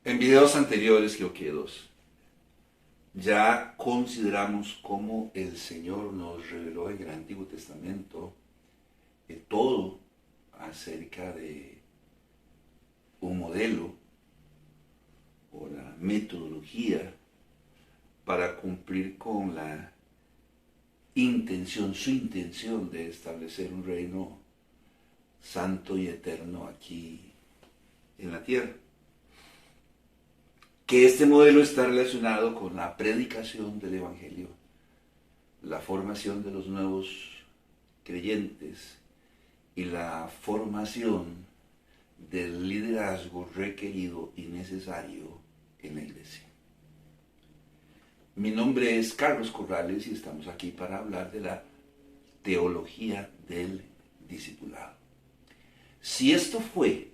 En videos anteriores, creo que dos, ya consideramos cómo el Señor nos reveló en el Antiguo Testamento todo acerca de un modelo o la metodología para cumplir con la intención, su intención de establecer un reino santo y eterno aquí en la tierra. Que este modelo está relacionado con la predicación del Evangelio, la formación de los nuevos creyentes y la formación del liderazgo requerido y necesario en la iglesia. Mi nombre es Carlos Corrales y estamos aquí para hablar de la teología del discipulado. Si esto fue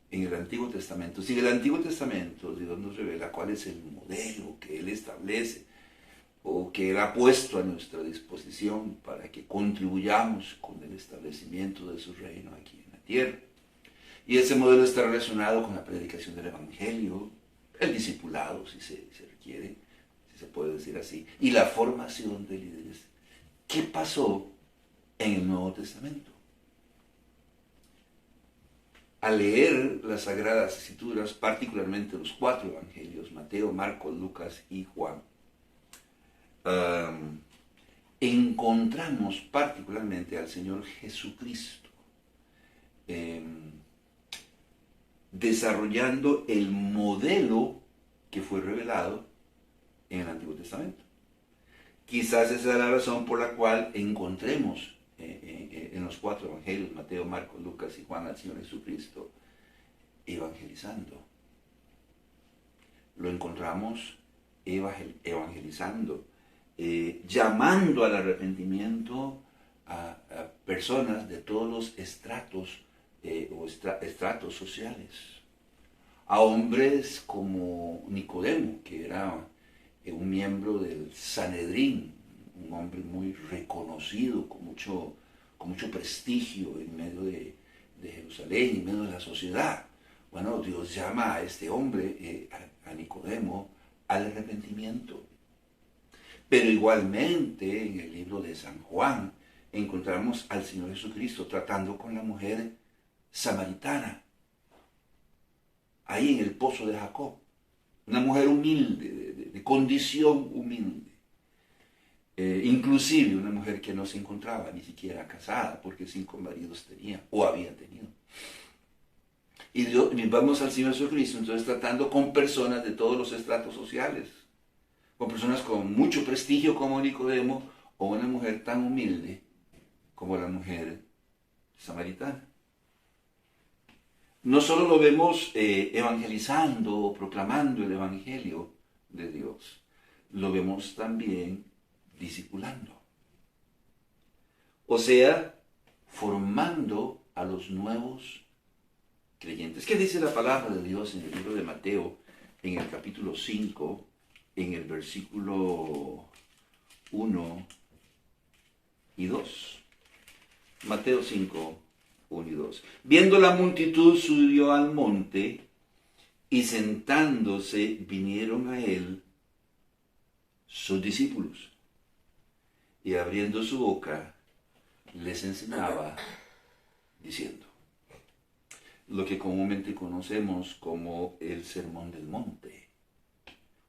en el Antiguo Testamento, si en el Antiguo Testamento Dios nos revela cuál es el modelo que Él establece o que Él ha puesto a nuestra disposición para que contribuyamos con el establecimiento de su reino aquí en la tierra, y ese modelo está relacionado con la predicación del Evangelio, el discipulado, si se requiere, si se puede decir así, y la formación de líderes. ¿Qué pasó en el Nuevo Testamento? Al leer las Sagradas Escrituras, particularmente los 4 Evangelios, Mateo, Marcos, Lucas y Juan, encontramos particularmente al Señor Jesucristo desarrollando el modelo que fue revelado en el Antiguo Testamento. Quizás esa es la razón por la cual encontremos en los 4 evangelios, Mateo, Marcos, Lucas y Juan, al Señor Jesucristo evangelizando. Lo encontramos evangelizando, llamando al arrepentimiento a personas de todos los estratos estratos sociales, a hombres como Nicodemo, que era un miembro del Sanedrín, un hombre muy reconocido, con mucho prestigio en medio de Jerusalén, en medio de la sociedad. Bueno, Dios llama a este hombre, a Nicodemo, al arrepentimiento. Pero igualmente en el libro de San Juan encontramos al Señor Jesucristo tratando con la mujer samaritana, ahí en el pozo de Jacob, una mujer humilde, de condición humilde, inclusive una mujer que no se encontraba ni siquiera casada, porque 5 maridos tenía o había tenido. Y vamos al Señor Jesucristo entonces tratando con personas de todos los estratos sociales, con personas con mucho prestigio como Nicodemo, o una mujer tan humilde como la mujer samaritana. No solo lo vemos evangelizando o proclamando el Evangelio de Dios, lo vemos también discipulando. O sea, formando a los nuevos creyentes. ¿Qué dice la palabra de Dios en el libro de Mateo, en el capítulo 5, en el versículo 1 y 2? Mateo 5, 1 y 2. Viendo la multitud, subió al monte, y sentándose vinieron a él sus discípulos, y abriendo su boca les enseñaba diciendo, lo que comúnmente conocemos como el Sermón del Monte.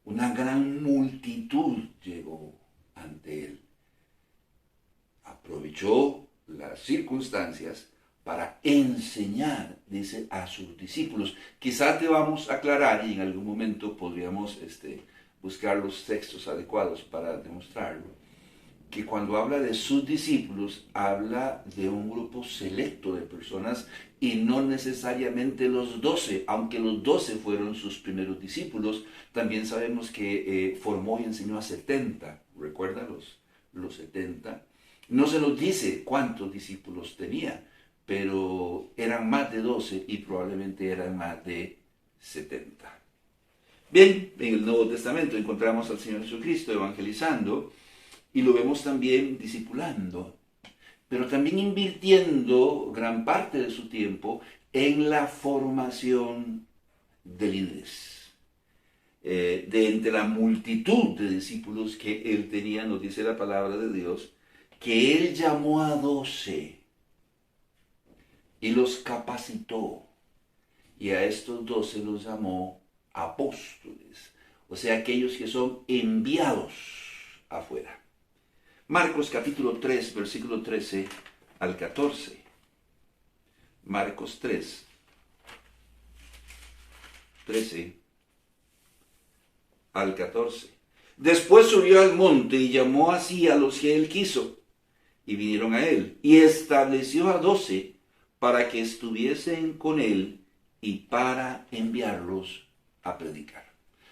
Una gran multitud llegó ante él. Aprovechó las circunstancias para enseñar, dice, a sus discípulos. Quizá te vamos a aclarar y en algún momento podríamos buscar los textos adecuados para demostrarlo, que cuando habla de sus discípulos, habla de un grupo selecto de personas y no necesariamente los 12, aunque los 12 fueron sus primeros discípulos. También sabemos que formó y enseñó a 70, ¿recuerda los 70? No se nos dice cuántos discípulos tenía, pero eran más de 12 y probablemente eran más de 70. Bien, en el Nuevo Testamento encontramos al Señor Jesucristo evangelizando y lo vemos también discipulando, pero también invirtiendo gran parte de su tiempo en la formación de líderes. de entre la multitud de discípulos que él tenía, nos dice la palabra de Dios, que él llamó a 12 y los capacitó, y a estos 12 los llamó apóstoles, o sea, aquellos que son enviados afuera. Marcos capítulo 3, versículo 13 al 14. Marcos 3, 13 al 14. Después subió al monte y llamó así a los que él quiso, y vinieron a él, y estableció a 12 para que estuviesen con él y para enviarlos a predicar.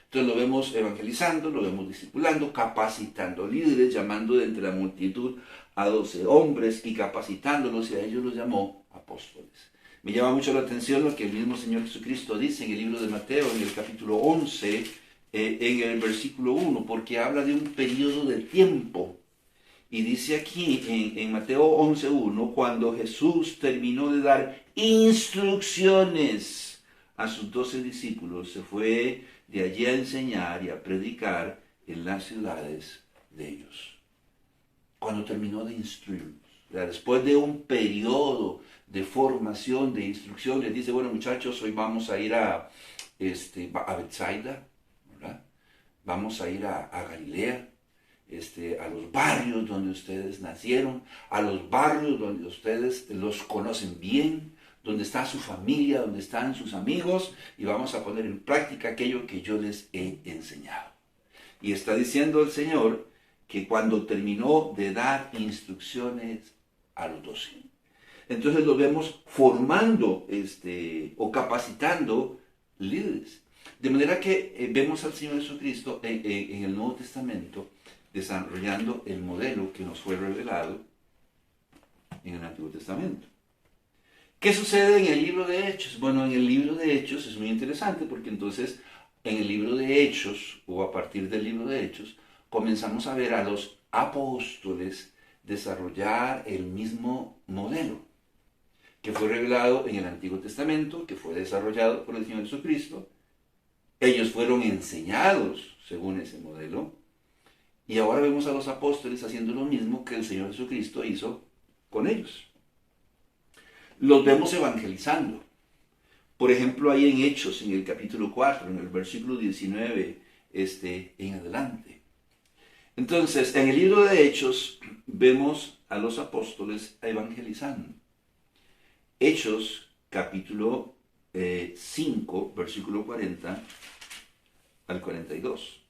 Entonces lo vemos evangelizando, lo vemos discipulando, capacitando líderes, llamando de entre la multitud a 12 hombres y capacitándolos, y a ellos los llamó apóstoles. Me llama mucho la atención lo que el mismo Señor Jesucristo dice en el libro de Mateo, en el capítulo 11, en el versículo 1, porque habla de un periodo de tiempo. Y dice aquí en Mateo 11:1, cuando Jesús terminó de dar instrucciones a sus 12 discípulos, se fue de allí a enseñar y a predicar en las ciudades de ellos. Cuando terminó de instruirlos, después de un periodo de formación, de instrucción, les dice, bueno muchachos, hoy vamos a ir a Bethsaida, ¿verdad? Vamos a ir a Galilea, a los barrios donde ustedes nacieron, a los barrios donde ustedes los conocen bien, donde está su familia, donde están sus amigos, y vamos a poner en práctica aquello que yo les he enseñado. Y está diciendo el Señor que cuando terminó de dar instrucciones a los 12, entonces los vemos formando o capacitando líderes. De manera que vemos al Señor Jesucristo en el Nuevo Testamento desarrollando el modelo que nos fue revelado en el Antiguo Testamento. ¿Qué sucede en el libro de Hechos? Bueno, en el libro de Hechos es muy interesante porque entonces en el libro de Hechos, o a partir del libro de Hechos, comenzamos a ver a los apóstoles desarrollar el mismo modelo que fue revelado en el Antiguo Testamento, que fue desarrollado por el Señor Jesucristo. Ellos fueron enseñados según ese modelo, y ahora vemos a los apóstoles haciendo lo mismo que el Señor Jesucristo hizo con ellos. Los vemos evangelizando. Por ejemplo, ahí en Hechos, en el capítulo 4, en el versículo 19, en adelante. Entonces, en el libro de Hechos, vemos a los apóstoles evangelizando. Hechos, capítulo 5, versículo 40 al 42.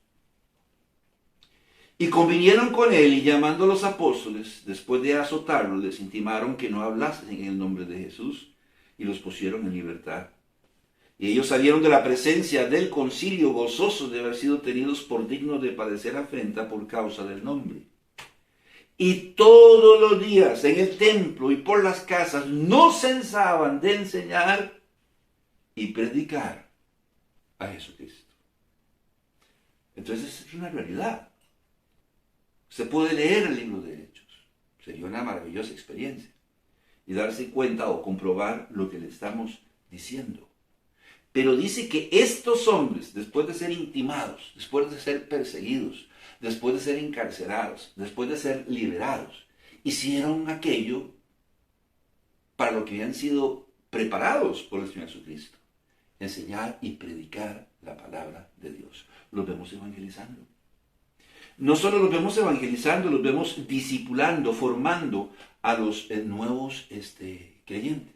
Y convinieron con él, y llamando a los apóstoles, después de azotarlos, les intimaron que no hablasen en el nombre de Jesús, y los pusieron en libertad. Y ellos salieron de la presencia del concilio gozosos de haber sido tenidos por dignos de padecer afrenta por causa del nombre. Y todos los días en el templo y por las casas no cesaban de enseñar y predicar a Jesucristo. Entonces es una realidad. Usted puede leer el libro de Hechos. Sería una maravillosa experiencia. Y darse cuenta o comprobar lo que le estamos diciendo. Pero dice que estos hombres, después de ser intimados, después de ser perseguidos, después de ser encarcelados, después de ser liberados, hicieron aquello para lo que habían sido preparados por el Señor Jesucristo. Enseñar y predicar la palabra de Dios. Los vemos evangelizando. No solo los vemos evangelizando, los vemos discipulando, formando a los nuevos creyentes.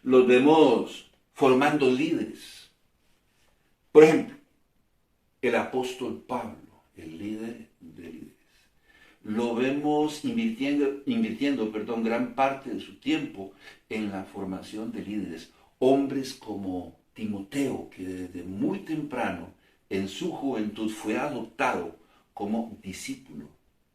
Los vemos formando líderes. Por ejemplo, el apóstol Pablo, el líder de líderes. Lo vemos invirtiendo gran parte de su tiempo en la formación de líderes. Hombres como Timoteo, que desde muy temprano, en su juventud, fue adoptado como discípulo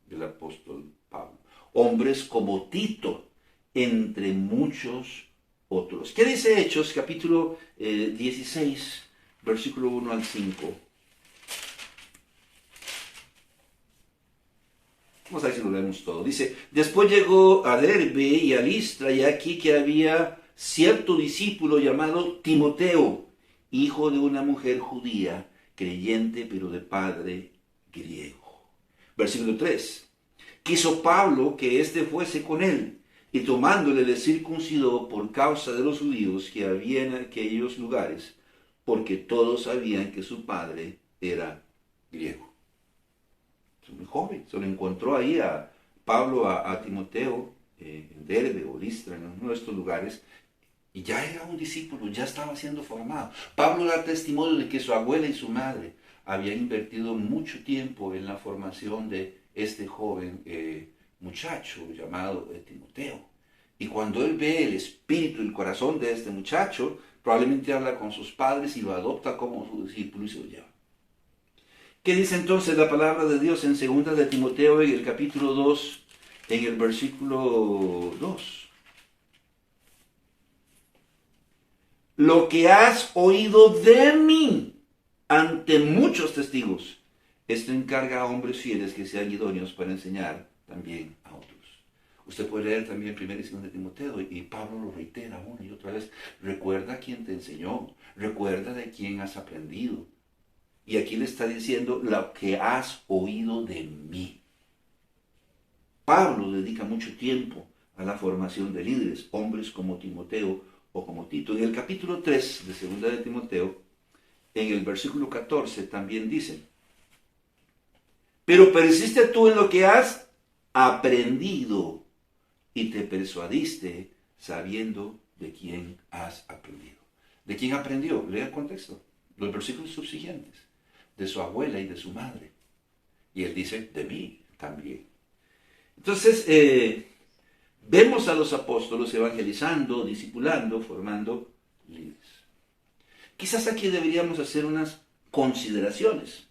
del apóstol Pablo. Hombres como Tito, entre muchos otros. ¿Qué dice Hechos, capítulo 16, versículo 1 al 5? Vamos a ver si lo leemos todo. Dice, después llegó a Derbe y a Listra, y aquí que había cierto discípulo llamado Timoteo, hijo de una mujer judía, creyente pero de padre griego. Versículo 3. Quiso Pablo que éste fuese con él, y tomándole le circuncidó por causa de los judíos que había en aquellos lugares, porque todos sabían que su padre era griego. Es muy joven, se lo encontró ahí a Pablo, a Timoteo, en Derbe o Listra, en uno de estos lugares, y ya era un discípulo, ya estaba siendo formado. Pablo da testimonio de que su abuela y su madre habían invertido mucho tiempo en la formación de este joven muchacho llamado Timoteo. Y cuando él ve el espíritu y el corazón de este muchacho, probablemente habla con sus padres y lo adopta como su discípulo y se lo lleva. ¿Qué dice entonces la palabra de Dios en 2 de Timoteo, en el capítulo 2, en el versículo 2? Lo que has oído de mí ante muchos testigos, esto encarga a hombres fieles que sean idóneos para enseñar también a otros. Usted puede leer también 1 y 2 de Timoteo y Pablo lo reitera una y otra vez. Recuerda a quién te enseñó, recuerda de quién has aprendido. Y aquí le está diciendo lo que has oído de mí. Pablo dedica mucho tiempo a la formación de líderes, hombres como Timoteo o como Tito. En el capítulo 3 de 2 de Timoteo, en el versículo 14 también dice: pero persiste tú en lo que has aprendido y te persuadiste sabiendo de quién has aprendido. ¿De quién aprendió? Lea el contexto, los versículos subsiguientes. De su abuela y de su madre. Y él dice, de mí también. Entonces, vemos a los apóstolos evangelizando, discipulando, formando líderes. Quizás aquí deberíamos hacer unas consideraciones.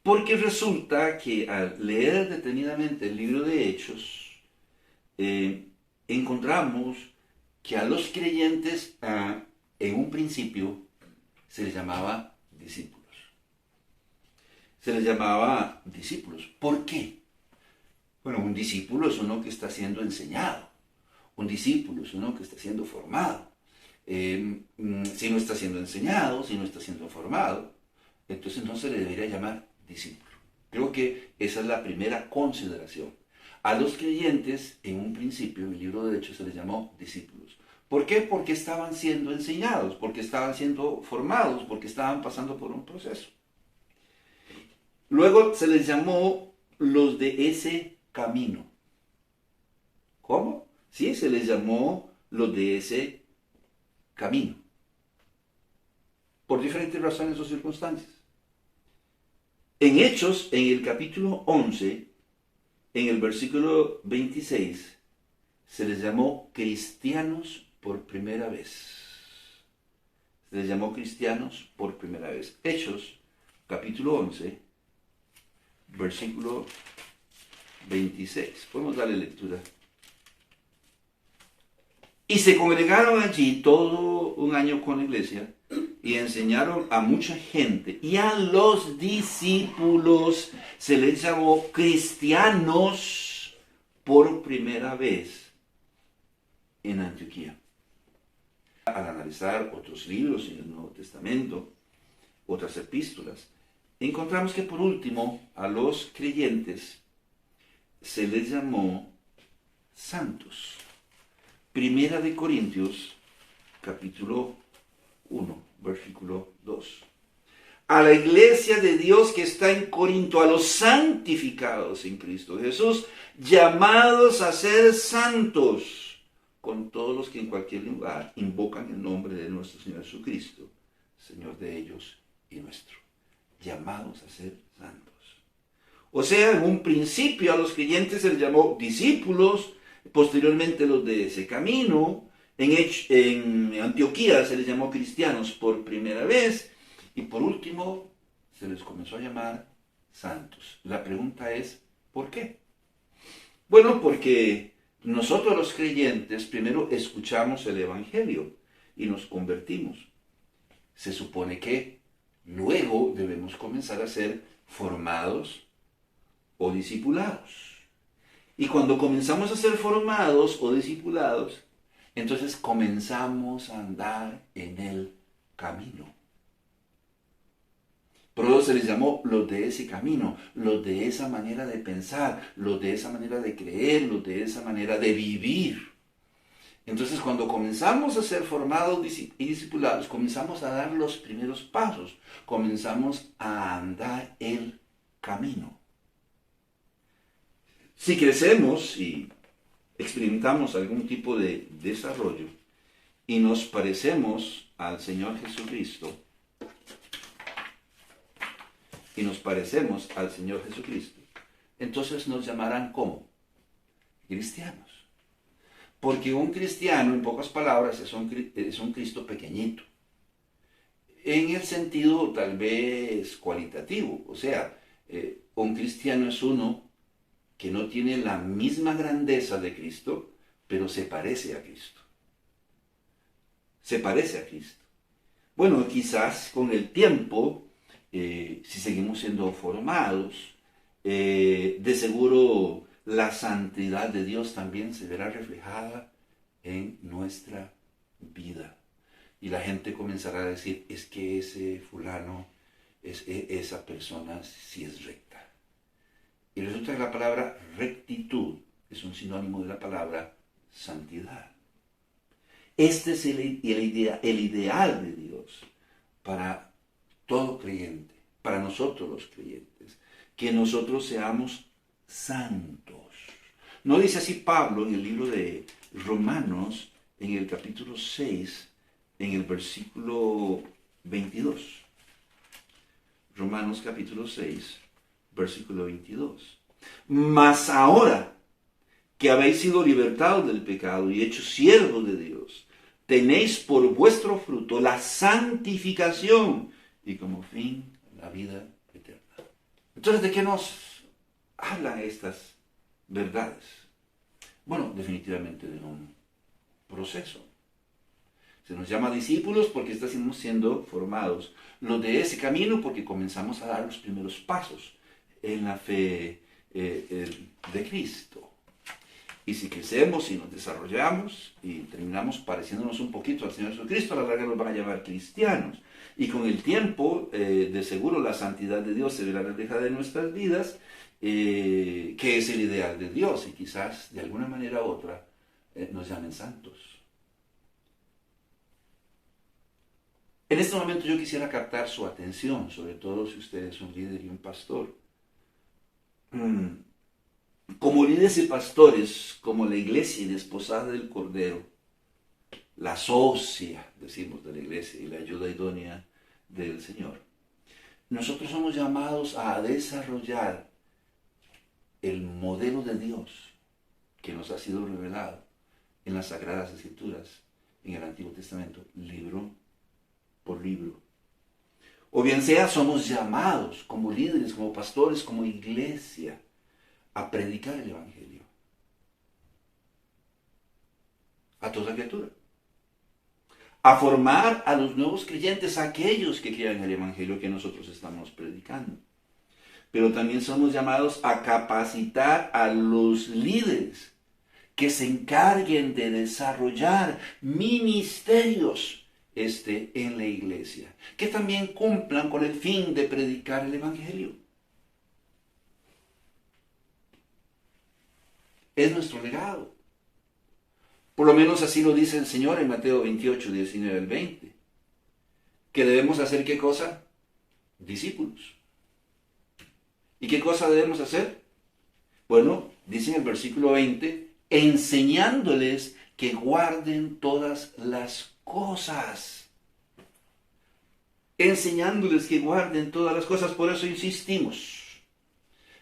Porque resulta que al leer detenidamente el libro de Hechos, encontramos que a los creyentes en un principio se les llamaba discípulos. Se les llamaba discípulos. ¿Por qué? Bueno, un discípulo es uno que está siendo enseñado. Un discípulo es uno que está siendo formado. Si no está siendo enseñado, si no está siendo formado, entonces no se le debería llamar discípulo. Creo que esa es la primera consideración. A los creyentes, en un principio, en el libro de Hechos se les llamó discípulos. ¿Por qué? Porque estaban siendo enseñados, porque estaban siendo formados, porque estaban pasando por un proceso. Luego se les llamó los de ese camino. ¿Cómo? Sí, se les llamó los de ese camino. Por diferentes razones o circunstancias. En Hechos, en el capítulo 11, en el versículo 26, se les llamó cristianos por primera vez. Se les llamó cristianos por primera vez. Hechos, capítulo 11, versículo 26. Podemos darle lectura. Y se congregaron allí todo un año con la iglesia y enseñaron a mucha gente. Y a los discípulos se les llamó cristianos por primera vez en Antioquía. Al analizar otros libros en el Nuevo Testamento, otras epístolas, encontramos que por último a los creyentes se les llamó santos. Primera de Corintios, capítulo 1, versículo 2. A la iglesia de Dios que está en Corinto, a los santificados en Cristo Jesús, llamados a ser santos, con todos los que en cualquier lugar invocan el nombre de nuestro Señor Jesucristo, Señor de ellos y nuestro. Llamados a ser santos. O sea, en un principio a los creyentes se les llamó discípulos, posteriormente los de ese camino. En Antioquía se les llamó cristianos por primera vez. Y por último, se les comenzó a llamar santos. La pregunta es, ¿por qué? Bueno, porque nosotros los creyentes primero escuchamos el Evangelio y nos convertimos. Se supone que luego debemos comenzar a ser formados o discipulados. Y cuando comenzamos a ser formados o discipulados, Entonces comenzamos a andar en el camino. Por eso se les llamó los de ese camino, los de esa manera de pensar, los de esa manera de creer, los de esa manera de vivir. Entonces cuando comenzamos a ser formados y discipulados, comenzamos a dar los primeros pasos, comenzamos a andar el camino. Si crecemos y experimentamos algún tipo de desarrollo y nos parecemos al Señor Jesucristo, entonces nos llamarán ¿cómo? Cristianos. Porque un cristiano, en pocas palabras, es un Cristo pequeñito. En el sentido tal vez cualitativo. O sea, un cristiano es uno que no tiene la misma grandeza de Cristo, pero se parece a Cristo. Se parece a Cristo. Bueno, quizás con el tiempo, si seguimos siendo formados, de seguro la santidad de Dios también se verá reflejada en nuestra vida. Y la gente comenzará a decir, es que ese fulano, esa persona sí es recta. Y resulta que la palabra rectitud es un sinónimo de la palabra santidad. Este es el ideal de Dios para todo creyente, para nosotros los creyentes, que nosotros seamos santos. ¿No dice así Pablo en el libro de Romanos, en el capítulo 6, en el versículo 22? Romanos capítulo 6, versículo 22. Mas ahora que habéis sido libertados del pecado y hechos siervos de Dios, tenéis por vuestro fruto la santificación y como fin la vida eterna. Entonces, ¿de qué nos hablan estas verdades? Bueno, definitivamente de un proceso. Se nos llama discípulos porque estamos siendo formados. Los de ese camino porque comenzamos a dar los primeros pasos en la fe de Cristo. Y si crecemos y nos desarrollamos y terminamos pareciéndonos un poquito al Señor Jesucristo, a la larga nos van a llamar cristianos. Y con el tiempo, de seguro, la santidad de Dios se verá reflejada en nuestras vidas, que es el ideal de Dios. Y quizás, de alguna manera u otra, nos llamen santos. En este momento yo quisiera captar su atención, sobre todo si usted es un líder y un pastor. Como líderes y pastores, como la iglesia y desposada del Cordero, la socia, decimos, de la iglesia y la ayuda idónea del Señor, nosotros somos llamados a desarrollar el modelo de Dios que nos ha sido revelado en las Sagradas Escrituras, en el Antiguo Testamento, libro por libro. O bien sea, somos llamados como líderes, como pastores, como iglesia, a predicar el Evangelio a toda criatura, a formar a los nuevos creyentes, a aquellos que crean el Evangelio que nosotros estamos predicando. Pero también somos llamados a capacitar a los líderes que se encarguen de desarrollar ministerios en la iglesia, que también cumplan con el fin de predicar el Evangelio. Es nuestro legado. Por lo menos así lo dice el Señor en Mateo 28, 19 al 20. Que debemos hacer ¿qué cosa? Discípulos. ¿Y qué cosa debemos hacer? Bueno, dice en el versículo 20, enseñándoles que guarden todas las cosas. Enseñándoles que guarden todas las cosas. Por eso insistimos.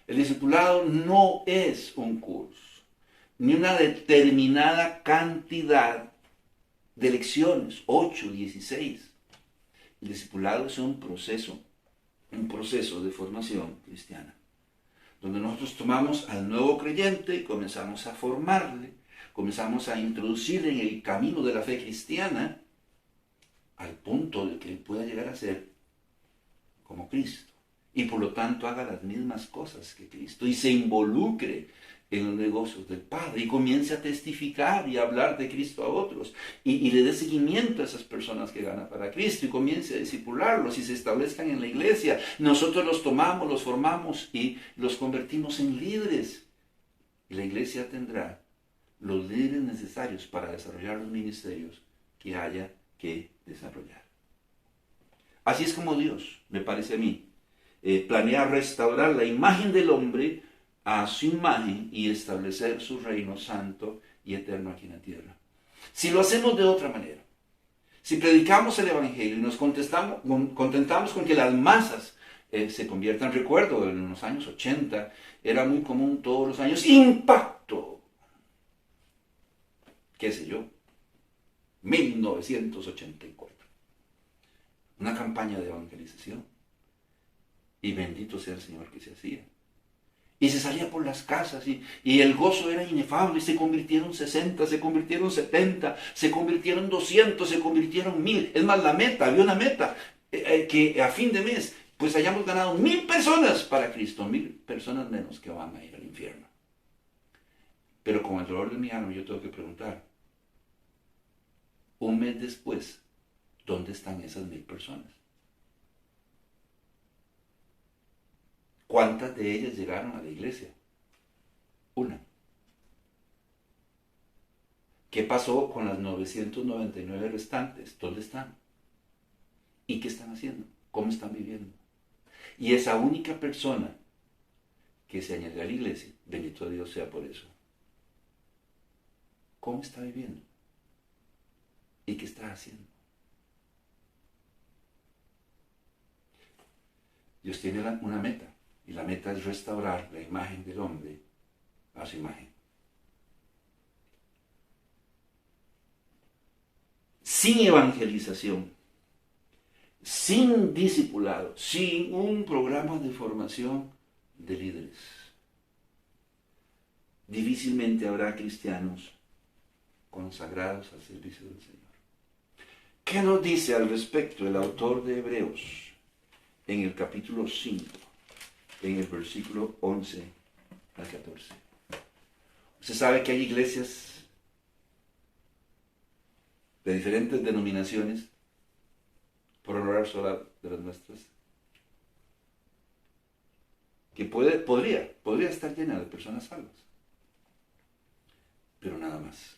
El discipulado no es un curso, ni una determinada cantidad de lecciones, 8, 16. El discipulado es un proceso de formación cristiana, donde nosotros tomamos al nuevo creyente y comenzamos a formarle, comenzamos a introducirle en el camino de la fe cristiana, al punto de que él pueda llegar a ser como Cristo. y por lo tanto haga las mismas cosas que Cristo y se involucre en los negocios del Padre y comience a testificar y a hablar de Cristo a otros y le dé seguimiento a esas personas que ganan para Cristo y comience a discipularlos y se establezcan en la iglesia. Nosotros los tomamos, los formamos y los convertimos en líderes. Y la iglesia tendrá los líderes necesarios para desarrollar los ministerios que haya que desarrollar. Así es como Dios, me parece a mí, planea restaurar la imagen del hombre a su imagen y establecer su reino santo y eterno aquí en la tierra. Si lo hacemos de otra manera, si predicamos el Evangelio y nos contentamos con que las masas se conviertan, recuerdo, en los años 80, era muy común todos los años, impacto, qué sé yo, 1984, una campaña de evangelización, y bendito sea el Señor que se hacía. Y se salía por las casas y el gozo era inefable. Se convirtieron 60, se convirtieron 70, se convirtieron 200, se convirtieron 1000. Es más, había una meta, que a fin de mes pues hayamos ganado 1000 personas para Cristo, 1000 personas menos que van a ir al infierno. Pero con el dolor de mi alma yo tengo que preguntar, un mes después, ¿dónde están esas 1000 personas? ¿Cuántas de ellas llegaron a la iglesia? Una. ¿Qué pasó con las 999 restantes? ¿Dónde están? ¿Y qué están haciendo? ¿Cómo están viviendo? Y esa única persona que se añadió a la iglesia, bendito Dios sea por eso, ¿cómo está viviendo? ¿Y qué está haciendo? Dios tiene una meta. Y la meta es restaurar la imagen del hombre a su imagen. Sin evangelización, sin discipulado, sin un programa de formación de líderes, difícilmente habrá cristianos consagrados al servicio del Señor. ¿Qué nos dice al respecto el autor de Hebreos en el capítulo 5? En el versículo 11 al 14. Usted sabe que hay iglesias de diferentes denominaciones, por honrar sola de las nuestras, que podría estar llena de personas salvas, pero nada más.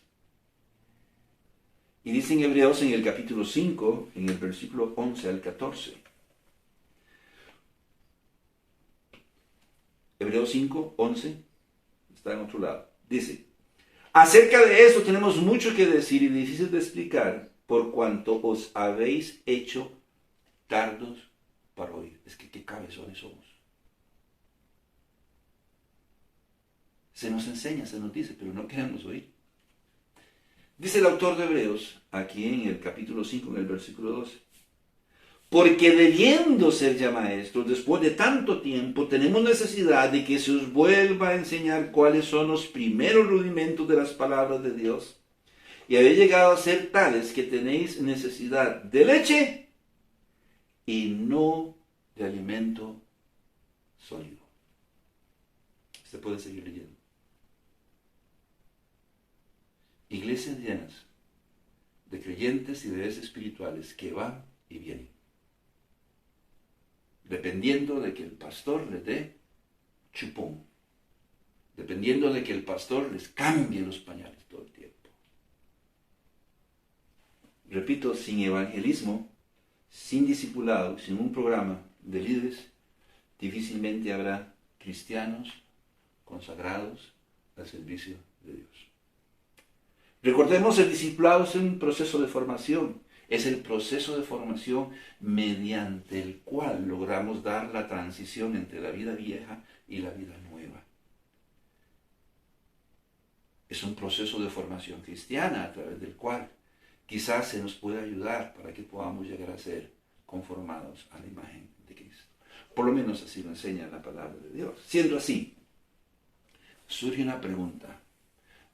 Y dice en Hebreos en el capítulo 5, en el versículo 11 al 14, Hebreos 5, 11, está en otro lado. Dice, acerca de esto tenemos mucho que decir y difícil de explicar, por cuanto os habéis hecho tardos para oír. Es que qué cabezones somos. Se nos enseña, se nos dice, pero no queremos oír. Dice el autor de Hebreos, aquí en el capítulo 5, en el versículo 12, porque debiendo ser ya maestros, después de tanto tiempo, tenemos necesidad de que se os vuelva a enseñar cuáles son los primeros rudimentos de las palabras de Dios. Y habéis llegado a ser tales que tenéis necesidad de leche y no de alimento sólido. Usted puede seguir leyendo. Iglesias llenas de creyentes y de espirituales que van y vienen, dependiendo de que el pastor les dé chupón, dependiendo de que el pastor les cambie los pañales todo el tiempo. Repito, sin evangelismo, sin discipulado, sin un programa de líderes, difícilmente habrá cristianos consagrados al servicio de Dios. Recordemos, el discipulado es un proceso de formación. Es el proceso de formación mediante el cual logramos dar la transición entre la vida vieja y la vida nueva. Es un proceso de formación cristiana a través del cual quizás se nos pueda ayudar para que podamos llegar a ser conformados a la imagen de Cristo. Por lo menos así lo enseña la palabra de Dios. Siendo así, surge una pregunta.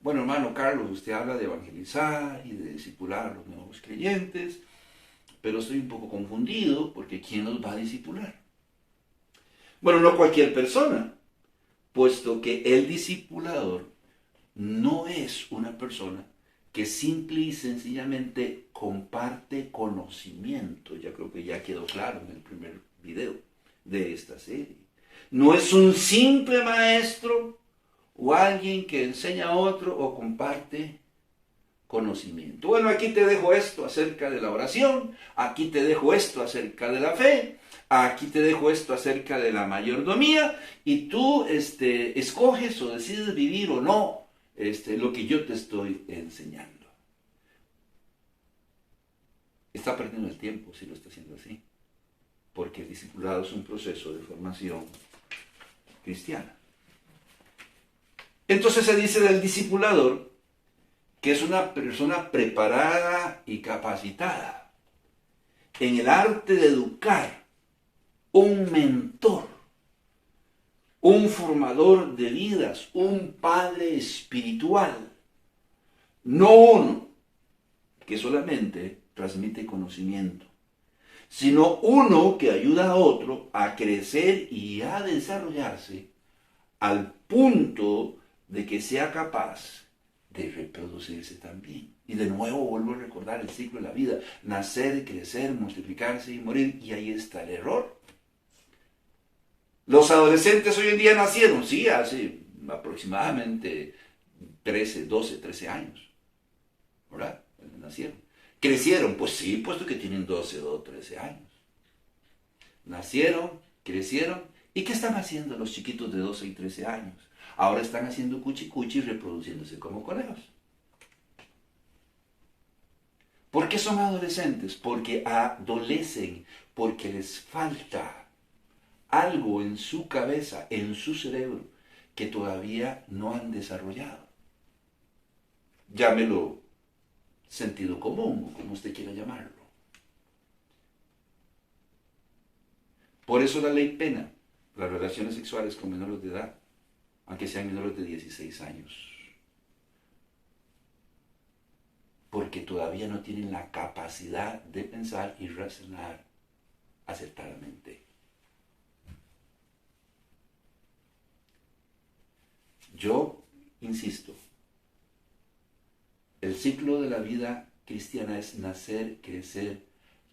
Bueno, hermano Carlos, usted habla de evangelizar y de discipular a los nuevos creyentes, pero estoy un poco confundido porque ¿quién los va a discipular? Bueno, no cualquier persona, puesto que el discipulador no es una persona que simple y sencillamente comparte conocimiento. Ya creo que ya quedó claro en el primer video de esta serie. No es un simple maestro o alguien que enseña a otro o comparte conocimiento. Bueno, aquí te dejo esto acerca de la oración, aquí te dejo esto acerca de la fe, aquí te dejo esto acerca de la mayordomía, y tú escoges o decides vivir o no lo que yo te estoy enseñando. Está perdiendo el tiempo si lo está haciendo así, porque el discipulado es un proceso de formación cristiana. Entonces se dice del discipulador que es una persona preparada y capacitada en el arte de educar, un mentor, un formador de vidas, un padre espiritual, no uno que solamente transmite conocimiento, sino uno que ayuda a otro a crecer y a desarrollarse al punto de que sea capaz de reproducirse también. Y de nuevo vuelvo a recordar el ciclo de la vida: nacer, crecer, multiplicarse y morir. Y ahí está el error. Los adolescentes hoy en día nacieron, sí, hace aproximadamente 13 años, ¿verdad? Nacieron. Crecieron, pues sí, puesto que tienen 12 o 13 años. Nacieron, crecieron. ¿Y qué están haciendo los chiquitos de 12 y 13 años? Ahora están haciendo cuchi cuchi y reproduciéndose como conejos. ¿Por qué son adolescentes? Porque adolecen, porque les falta algo en su cabeza, en su cerebro, que todavía no han desarrollado. Llámelo sentido común, o como usted quiera llamarlo. Por eso la ley pena las relaciones sexuales con menores de edad, aunque sean menores de 16 años. Porque todavía no tienen la capacidad de pensar y razonar acertadamente. Yo insisto, el ciclo de la vida cristiana es nacer, crecer,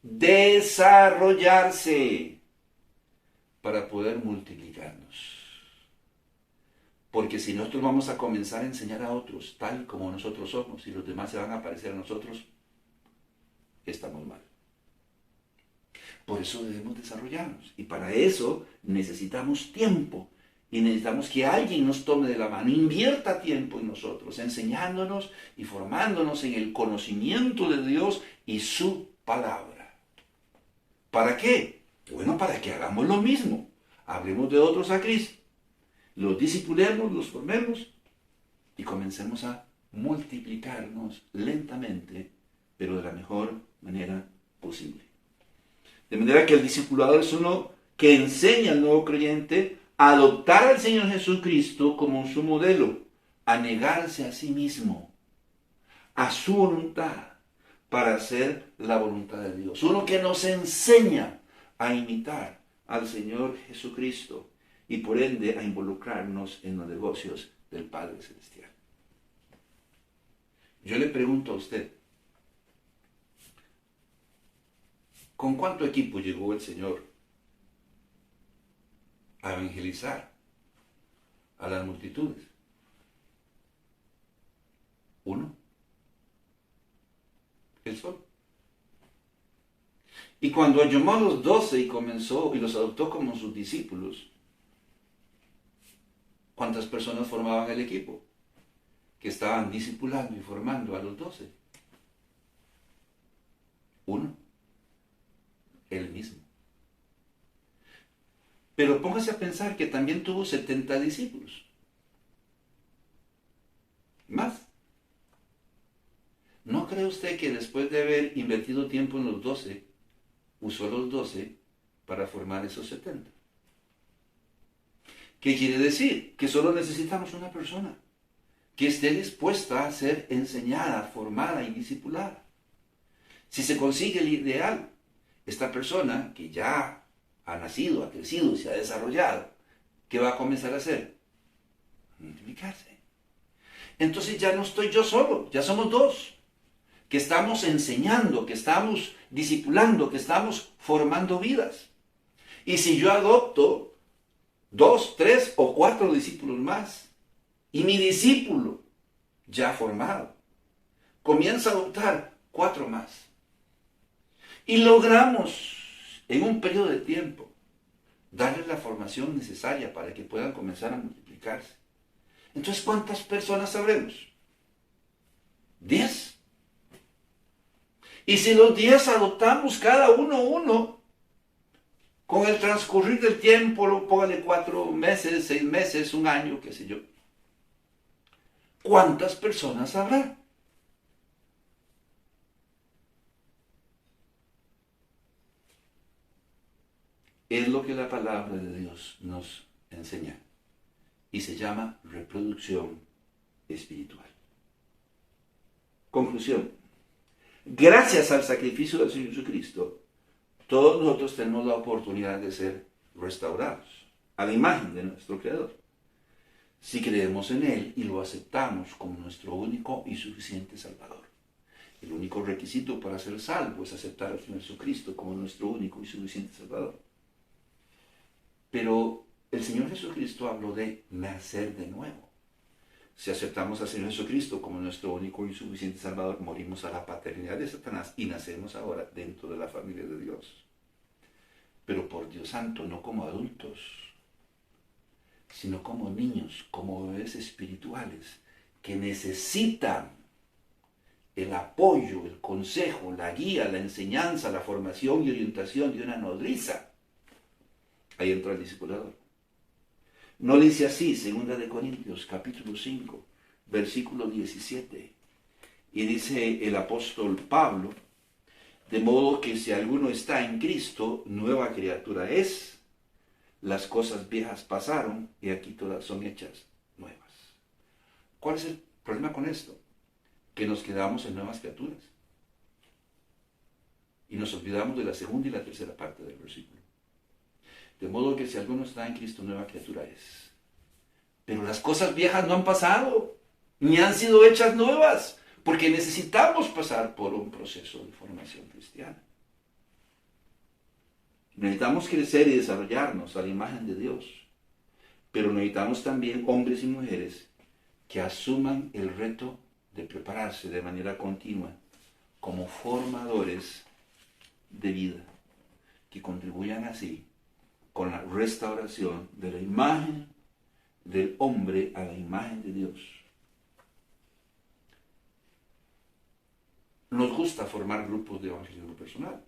desarrollarse para poder multiplicarnos. Porque si nosotros vamos a comenzar a enseñar a otros tal como nosotros somos y los demás se van a parecer a nosotros, estamos mal. Por eso debemos desarrollarnos. Y para eso necesitamos tiempo. Y necesitamos que alguien nos tome de la mano, invierta tiempo en nosotros, enseñándonos y formándonos en el conocimiento de Dios y su palabra. ¿Para qué? Bueno, para que hagamos lo mismo. Hablemos de otros a Cristo. Los discipulemos, los formemos y comencemos a multiplicarnos lentamente, pero de la mejor manera posible. De manera que el discipulador es uno que enseña al nuevo creyente a adoptar al Señor Jesucristo como su modelo, a negarse a sí mismo, a su voluntad, para hacer la voluntad de Dios. Uno que nos enseña a imitar al Señor Jesucristo y por ende a involucrarnos en los negocios del Padre Celestial. Yo le pregunto a usted, ¿con cuánto equipo llegó el Señor a evangelizar a las multitudes? ¿Uno? Él solo. Y cuando llamó a los 12 y comenzó y los adoptó como sus discípulos, ¿cuántas personas formaban el equipo que estaban discipulando y formando a los 12? Uno. Él mismo. Pero póngase a pensar que también tuvo 70 discípulos. Más. ¿No cree usted que después de haber invertido tiempo en los 12, usó los 12 para formar esos 70? ¿Qué quiere decir? Que solo necesitamos una persona que esté dispuesta a ser enseñada, formada y discipulada. Si se consigue el ideal, esta persona que ya ha nacido, ha crecido, se ha desarrollado, ¿qué va a comenzar a hacer? Multiplicarse. Entonces ya no estoy yo solo, ya somos dos, que estamos enseñando, que estamos discipulando, que estamos formando vidas. Y si yo adopto 2, 3 o 4 discípulos más, y mi discípulo ya formado comienza a adoptar 4 más, y logramos en un periodo de tiempo darles la formación necesaria para que puedan comenzar a multiplicarse, entonces ¿cuántas personas sabremos? 10. Y si los 10 adoptamos cada uno, con el transcurrir del tiempo, póngale 4 meses, 6 meses, un año, qué sé yo, ¿cuántas personas habrá? Es lo que la palabra de Dios nos enseña y se llama reproducción espiritual. Conclusión. Gracias al sacrificio del Señor Jesucristo, todos nosotros tenemos la oportunidad de ser restaurados a la imagen de nuestro Creador. Si creemos en Él y lo aceptamos como nuestro único y suficiente Salvador. El único requisito para ser salvo es aceptar al Señor Jesucristo como nuestro único y suficiente Salvador. Pero el Señor Jesucristo habló de nacer de nuevo. Si aceptamos al Señor Jesucristo como nuestro único y suficiente Salvador, morimos a la paternidad de Satanás y nacemos ahora dentro de la familia de Dios. Pero por Dios santo, no como adultos, sino como niños, como bebés espirituales, que necesitan el apoyo, el consejo, la guía, la enseñanza, la formación y orientación de una nodriza. Ahí entra el discipulador. No dice así, 2 Corintios, capítulo 5, versículo 17. Y dice el apóstol Pablo, de modo que si alguno está en Cristo, nueva criatura es. Las cosas viejas pasaron y aquí todas son hechas nuevas. ¿Cuál es el problema con esto? Que nos quedamos en nuevas criaturas. Y nos olvidamos de la segunda y la tercera parte del versículo. De modo que si alguno está en Cristo, nueva criatura es. Pero las cosas viejas no han pasado, ni han sido hechas nuevas, porque necesitamos pasar por un proceso de formación cristiana. Necesitamos crecer y desarrollarnos a la imagen de Dios, pero necesitamos también hombres y mujeres que asuman el reto de prepararse de manera continua como formadores de vida, que contribuyan así con la restauración de la imagen del hombre a la imagen de Dios. Nos gusta formar grupos de evangelismo personal.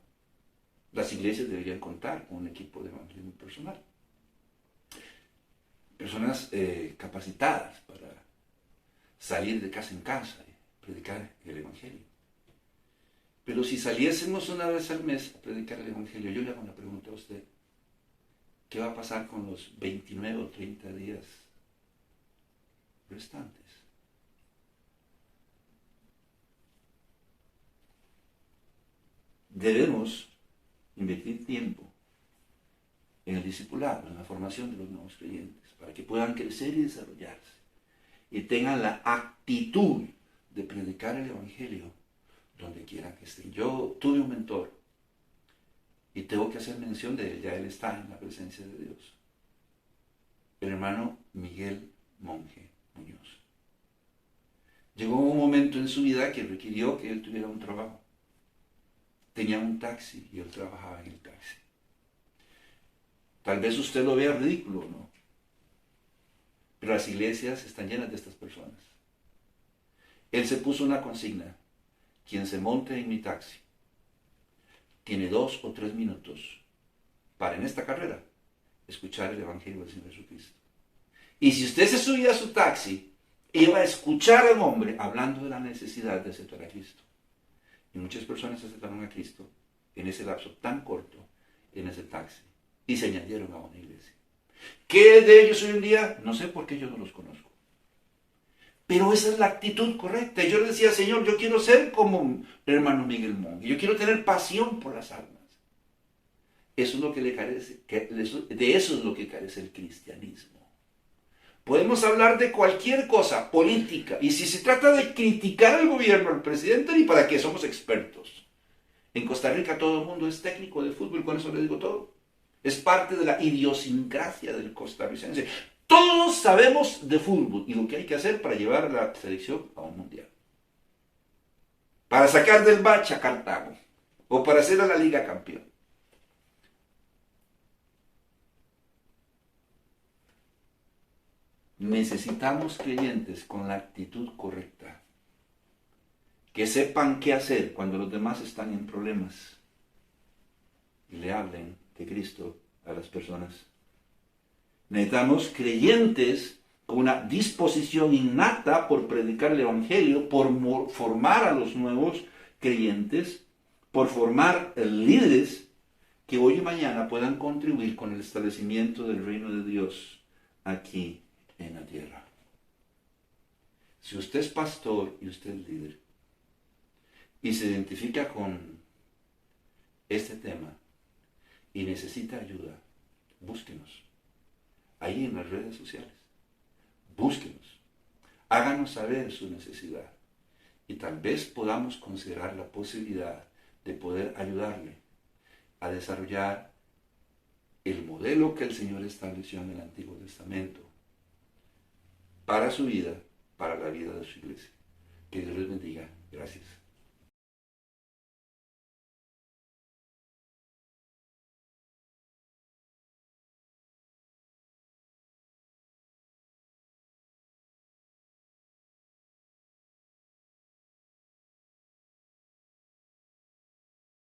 Las iglesias deberían contar con un equipo de evangelismo personal. Personas capacitadas para salir de casa en casa y predicar el evangelio. Pero si saliésemos una vez al mes a predicar el evangelio, yo le hago una pregunta a usted. ¿Qué va a pasar con los 29 o 30 días restantes? Debemos invertir tiempo en el discipulado, en la formación de los nuevos creyentes, para que puedan crecer y desarrollarse y tengan la actitud de predicar el evangelio donde quiera que estén. Yo tuve un mentor y tengo que hacer mención de él, ya él está en la presencia de Dios. El hermano Miguel Monje Muñoz. Llegó un momento en su vida que requirió que él tuviera un trabajo. Tenía un taxi y él trabajaba en el taxi. Tal vez usted lo vea ridículo, ¿no? Pero las iglesias están llenas de estas personas. Él se puso una consigna: quien se monte en mi taxi tiene 2 o 3 minutos para en esta carrera escuchar el evangelio del Señor Jesucristo. Y si usted se subía a su taxi, iba a escuchar a un hombre hablando de la necesidad de aceptar a Cristo. Y muchas personas aceptaron a Cristo en ese lapso tan corto, en ese taxi, y se añadieron a una iglesia. ¿Qué de ellos hoy en día? No sé, por qué yo no los conozco. Pero esa es la actitud correcta. Y yo le decía, Señor, yo quiero ser como el hermano Miguel Monge. Yo quiero tener pasión por las almas. Eso es lo que le carece, de eso es lo que carece el cristianismo. Podemos hablar de cualquier cosa política, y si se trata de criticar al gobierno, al presidente, ni para qué, somos expertos. En Costa Rica todo el mundo es técnico de fútbol, con eso le digo todo. Es parte de la idiosincrasia del costarricense. Todos sabemos de fútbol y lo que hay que hacer para llevar a la selección a un mundial. Para sacar del bache a Cartago, o para hacer a la liga campeón. Necesitamos creyentes con la actitud correcta, que sepan qué hacer cuando los demás están en problemas y le hablen de Cristo a las personas. Necesitamos creyentes con una disposición innata por predicar el Evangelio, por formar a los nuevos creyentes, por formar líderes que hoy y mañana puedan contribuir con el establecimiento del reino de Dios aquí en la tierra. Si usted es pastor y usted es líder y se identifica con este tema y necesita ayuda, búsquenos ahí en las redes sociales. Búsquenos, háganos saber su necesidad y tal vez podamos considerar la posibilidad de poder ayudarle a desarrollar el modelo que el Señor estableció en el Antiguo Testamento para su vida, para la vida de su iglesia. Que Dios les bendiga. Gracias.